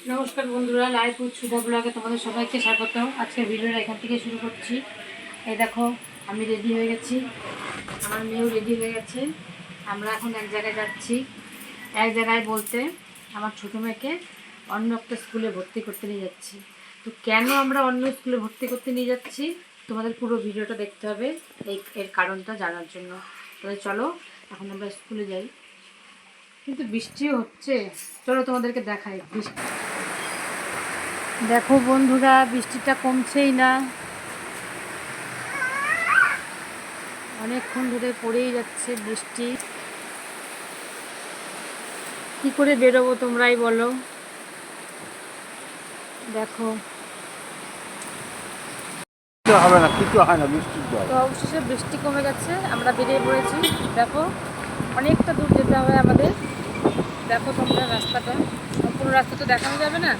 নমস্কার বন্ধুরা, live with সুধা ব্লগে তোমাদের সবাইকে স্বাগত। আজকের ভিডিওটা এখান থেকে শুরু করছি। এই দেখো, আমি রেডি হয়ে গেছি, আমার মেয়েও রেডি হয়ে গেছে। আমরা এখন এক জায়গায় যাচ্ছি। এক জায়গায় বলতে আমার ছোটো মেয়েকে অন্য একটা স্কুলে ভর্তি করতে নিয়ে যাচ্ছি। তো কেন আমরা অন্য স্কুলে ভর্তি করতে নিয়ে যাচ্ছি, তোমাদের পুরো ভিডিওটা দেখতে হবে এর কারণটা জানার জন্য। তাহলে চলো এখন আমরা স্কুলে যাই। কিন্তু বৃষ্টিও হচ্ছে, চলো তোমাদেরকে দেখাই বৃষ্টি। দেখো বন্ধুরা, বৃষ্টিটা কমছেই না, অনেকক্ষণ ধরে পড়েই যাচ্ছে বৃষ্টি। কি করে বেরোবো তোমরাই বলো। দেখো হবে না, কিছু হয় না, বৃষ্টির জল। তো অবশেষে বৃষ্টি কমে গেছে, আমরা বেরিয়ে পড়েছি। দেখো অনেকটা দূর যেতে হবে আমাদের। দেখো তোমরা রাস্তাটা, সম্পূর্ণ রাস্তা তো দেখানো যাবে না।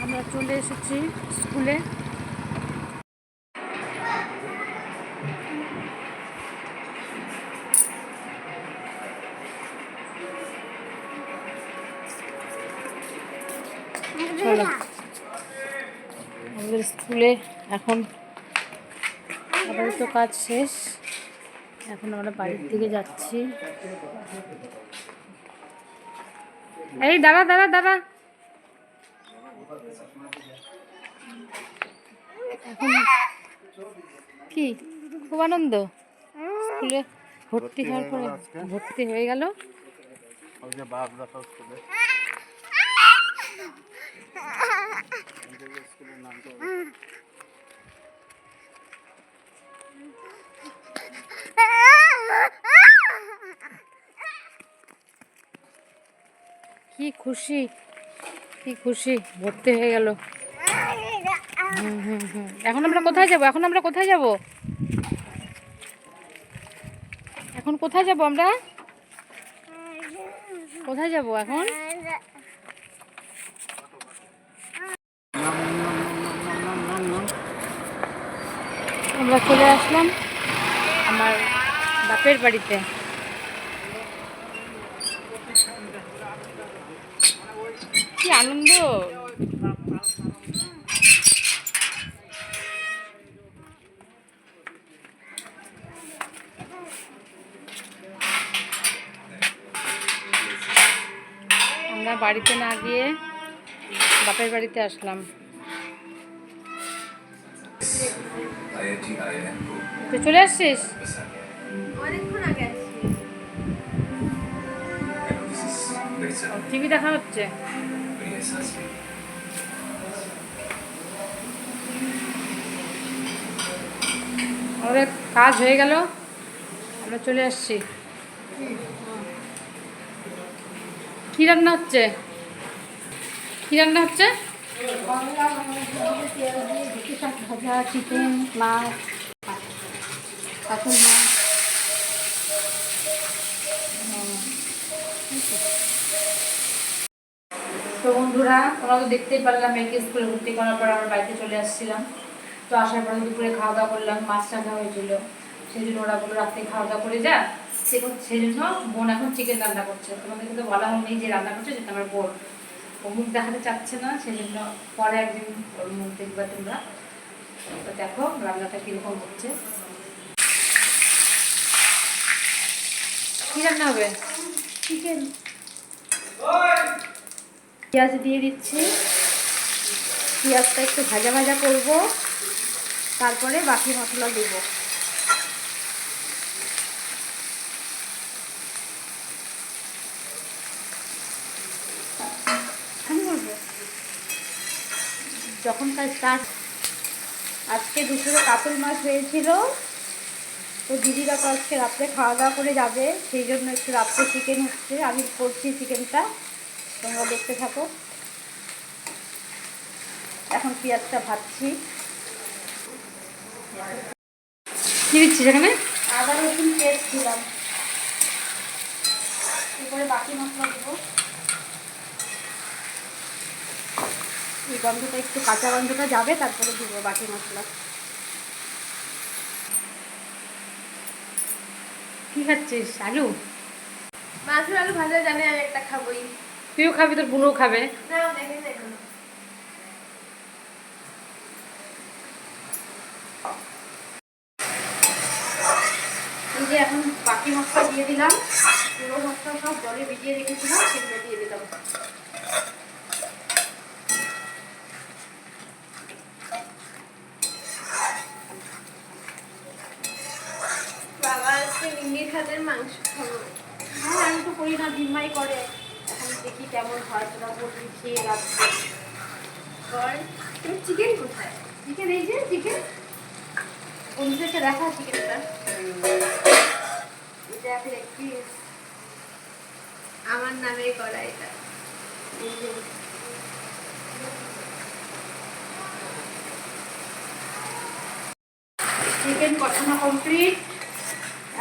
আমরা চলে এসেছি স্কুলে। চলো আমাদের স্কুলে এখন আপাতত কাজ শেষ, এখন আমরা বাড়ির দিকে যাচ্ছি। এই দাঁড়া দাঁড়া দাঁড়া, এখন কি খুব আনন্দ, স্কুলে ভর্তি হওয়ার পরে ভর্তি হয়ে গেল। কি খুশি, কি খুশি, ভর্তি হয়ে গেল। এখন আমরা কোথায় যাব? এখন আমরা কোথায় যাব? এখন কোথায় যাব? আমরা কোথায় যাব এখন? আমরা চলে আসলাম আমার বাপের বাড়িতে। কি আনন্দ! আমরা বাড়িতে না গিয়ে বাপের বাড়িতে আসলাম। তুই চলে আসছিস? টিভি দেখা হচ্ছে। আমাদের কাজ হয়ে গেল, আমরা চলে আসছি। কি রান্না হচ্ছে? কি রান্না হচ্ছে? ভাজা, চিকেন, মাছ, কাতল মাছ। তো বন্ধুরা, তোমরা তো দেখতেই পারলাম মেয়েকে স্কুলে ভর্তি করার পর আমরা বাড়িতে চলে আসছিলাম। তো আসার পরে দুপুরে খাওয়া দাওয়া করলাম, মাছ রান্না হয়েছিল, সেই জন্য ওরা বললো রাত্রে খাওয়া দাওয়া করে যা। সেই জন্য বোন এখন চিকেন রান্না করছে। তোমাদেরকে তো বলা হয়নি যে রান্না করছে, যেটা আমার বোন। ও মুখ দেখাতে চাচ্ছে না, সেই জন্য পরে একদিন ওর মুখ দেখবা তোমরা। তো দেখো রান্নাটা কীরকম হচ্ছে। কী রান্না হবে? চিকেন। পেঁয়াজ দিয়ে দিচ্ছি, পেঁয়াজটা একটু ভাজা ভাজা করব, তারপরে বাকি মশলা দেব। যখনকার স্টার্ট। আজকে দুপুরে কাতল মাছ হয়েছিল, তো দিদিরা তো আজকে রাত্রে খাওয়া দাওয়া করে যাবে, সেই জন্য একটু রাত্রে চিকেন হচ্ছে। আমি করছি চিকেনটা, তোমরা দেখতে থাকো। এখন পেঁয়াজটা ভাজছি। কি দিচ্ছি সেখানে? আদা রসুন পেস্ট দিলাম, এরপরে বাকি মশলা দেবো। এই গন্ধটা একটু কাঁচা গন্ধটা যাবে, তারপরে দিব বাকি মশলা। কি খাচ্ছিস? আলু? মাছের আলু ভাজা জানে, আমি একটা খাবোই। তুইও খাবি, তোর বোনও খাবে। না দেখেন এখন এই যে এখন বাকি মশলা দিয়ে দিলাম, পুরো মশলা সব জলে ভিজিয়ে রেখেছিলাম, সেগুলো দিয়ে দিলাম। বাবা আজকে মিন্নির হাতের মাংস খাবো। হ্যাঁ, আমি তো করি না, ভিম্মাই করে। এখন দেখি কেমন হয়, তোরা বলবি খেয়ে রাখবো। বল তুমি চিকেন কোথায়? চিকেন এই যে চিকেন, বন্ধুদেরকে দেখা চিকেনটা। এটা একটু আমার নামে করা এটা। এই যে চিকেন কষানো কমপ্লিট।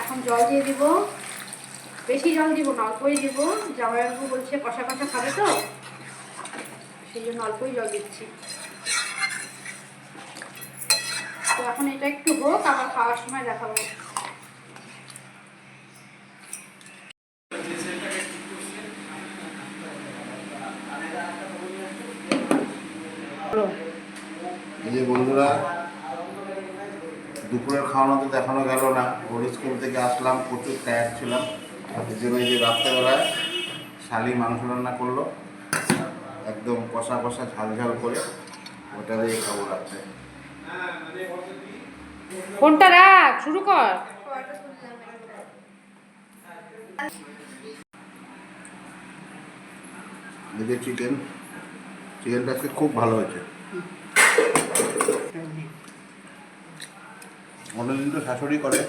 এখন জল দিয়ে দিব, বেশি জল দিব না, অল্পই দিব। জামাইবাবু বলছে কষা কষা খাবে তো, সেই জন্য অল্পই জল দিচ্ছি। তো এখন এটা একটু হোক, আবার খাওয়ার সময় দেখাবো। এই যে বন্ধুরা, দুপুরের খাওয়ানো তো দেখানো গেল না। ওর স্কুল থেকে আসলাম, প্রচুর টায়ার্ড ছিলাম। এই জন্য এই যে রাত্রেবেলায় শালি মাংস রান্না করলো, একদম কষা কষা ঝাল ঝাল করে, ওটা দিয়ে খাবো রাত্রে। ফোনটা রাখ, শুরু কর। পরোটা তুললাম একটা। এই যে চিকেনটা আজকে খুব ভালো হয়েছে। অন্যদিন তো শাশুড়ি করে,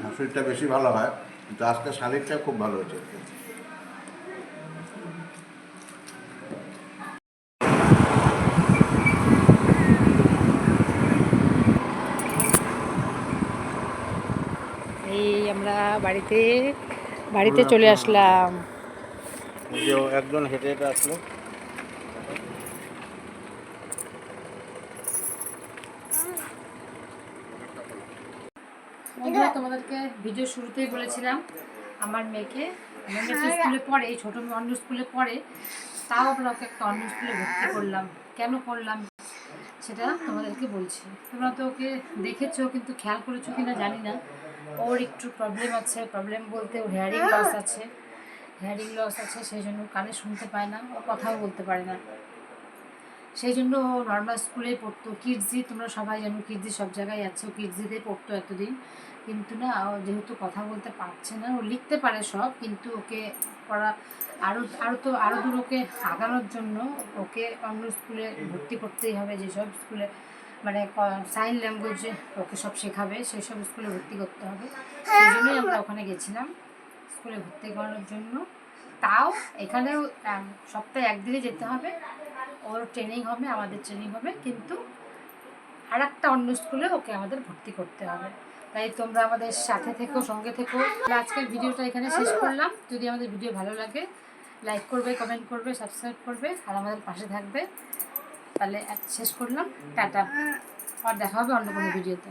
শাশুড়িটা বেশি ভালো হয়, কিন্তু আজকে শালিরটা খুব ভালো হয়েছে। এই আমরা বাড়িতে চলে আসলাম। এই যে একজন হেঁটে হেঁটে আসলো। বন্ধুরা, তোমাদেরকে ভিডিও শুরুতেই বলেছিলাম আমার মেয়েকে, আমার মেয়ে স্কুলে পড়ে, এই ছোটো মেয়ে অন্য স্কুলে পড়ে, তাও আমরা ওকে একটা অন্য স্কুলে ভর্তি করলাম। কেন করলাম সেটা তোমাদেরকে বলছি। তোমরা তো ওকে দেখেছো, কিন্তু খেয়াল করেছো কিনা জানি না। ওর একটু প্রবলেম আছে, প্রবলেম বলতে ওর হেয়ারিং লস আছে, সেই জন্য কানে শুনতে পায় না, ও কথাও বলতে পারে না। সেই জন্য ও নর্মাল স্কুলেই পড়তো, কিডজি, তোমরা সবাই জানো কিডজি সব জায়গায় আছে, ও কিডজিতেই পড়তো এতদিন। কিন্তু না, ও যেহেতু কথা বলতে পারছে না, ও লিখতে পারে সব, কিন্তু ওকে পড়া আরও দূর ওকে আগানোর জন্য ওকে অন্য স্কুলে ভর্তি করতেই হবে। যেসব স্কুলে মানে সাইন ল্যাঙ্গুয়েজে ওকে সব শেখাবে, সেই সব স্কুলে ভর্তি করতে হবে। সেই জন্যই আমরা ওখানে গেছিলাম স্কুলে ভর্তি করানোর জন্য। তাও এখানেও সপ্তাহে একদিনই যেতে হবে, ওর ট্রেনিং হবে, আমাদের ট্রেনিং হবে, কিন্তু আর একটা অন্য স্কুলে ওকে আমাদের ভর্তি করতে হবে। তাই তোমরা আমাদের সাথে থেকো, সঙ্গে থেকো। আজকের ভিডিওটা এখানে শেষ করলাম। যদি আমাদের ভিডিও ভালো লাগে, লাইক করবে, কমেন্ট করবে, সাবস্ক্রাইব করবে, আর আমাদের পাশে থাকবে। তাহলে শেষ করলাম, টাটা। আর দেখা হবে অন্য কোনো ভিডিওতে।